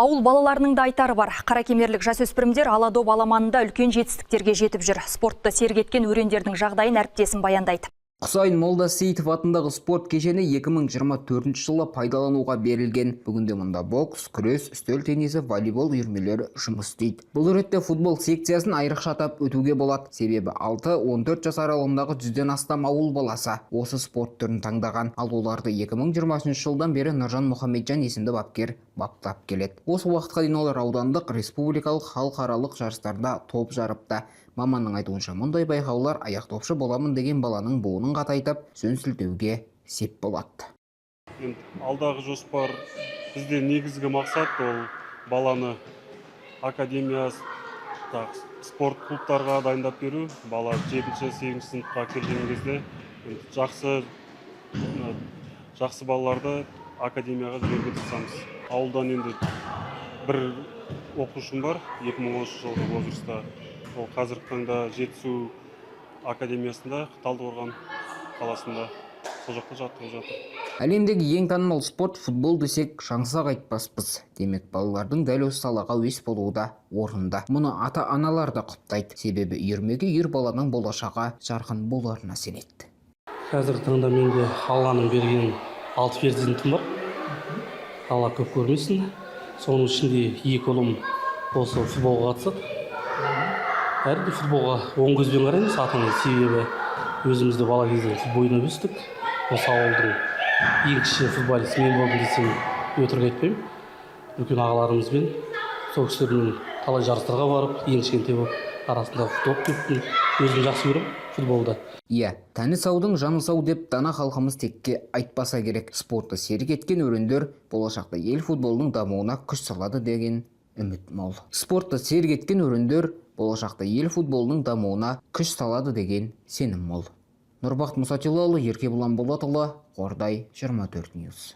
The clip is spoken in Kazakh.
Ауыл балаларының да айтары бар. Қаракемерлік жасөспірімдер Аладоп аламанында үлкен жетістіктерге жетіп жүр. Спортты сергеткен өрендердің жағдайын әріптесім баяндайды. Құсайын Молдасейітов атындағы спорт кешені 2024 жылы пайдалануға берілген. Бүгінде мұнда бокс, күрес, үстел теннисі, волейбол үйірмелері жұмыс істейді. Бұл ретте футбол секциясын айрықша атап өтуге болады. Себебі 6-14 жас аралығындағы 100-ден астам ауыл баласы осы спорт түрін таңдаған. Ал оларды 2020 жылдан бері Нұржан Мұхамеджан есімді бапкер баптап келеді. Осы уақытқа дейін олар аудандық, республикалық, халықаралық жарыстарда топ жарыпты. Маманның айтуынша, мұндай байқаулар аяқтопшы боламын деген баланың буынын қатайтып, жөн сілтеуге сеп болады. Алдағы жоспар бізде негізгі мақсат ол баланы академия, спорт клубтарға дайындап беру. Бала 7-8 сыныпқа келген кезде жақсы балаларды академияға жіберуге тырысамыз. Ауылдан енді бір оқушым бар, 2013 жылғы возраста. Ол қазіргі таңда Жетісу академиясында, Талдықорған қаласында сол жақта жаттығып жатыр. Әлемдегі ең танымал спорт футбол десек, жаңсақ айтпаспыз. Демек, балалардың дәл осы салаға әуес болуы да орында. Мұны ата-аналар да құптайды. Себебі үйірмеге үйір баланың болашағы жарқын боларына сенеді. Қазіргі таңда менде Алланың берген 6 перзентім бар. Алла көп көрмесін. Соның ішінде 2 ұлым осы футболға қатысады. Әрине футболға оң көзбен қараймыз, себебі өзімізді бала кезден футбол ойнап өстік. Осы ауылдың ең кіші футболисі мен болдым десем өтірік айтпаймын. Үлкен ағаларымызбен, сол кісілермен талай жарыстарға барып, ең кішкентай болып арасында доп тептім. Өзім жақсы көремін футболды. Иә, тәні саудың жаны сау деп дана халқымыз текке айтпаса керек. Спортты серік еткен өрендер болашақта ел футболының дамуына күш салады деген үміт мол. Спортты серік еткен өрендер болашақта ел футболының дамуына күш салады деген сенім мол. Нұрбақыт Мұсатилыұлы, Еркебұлан Болатұлы, Қордай 24 Ньюс.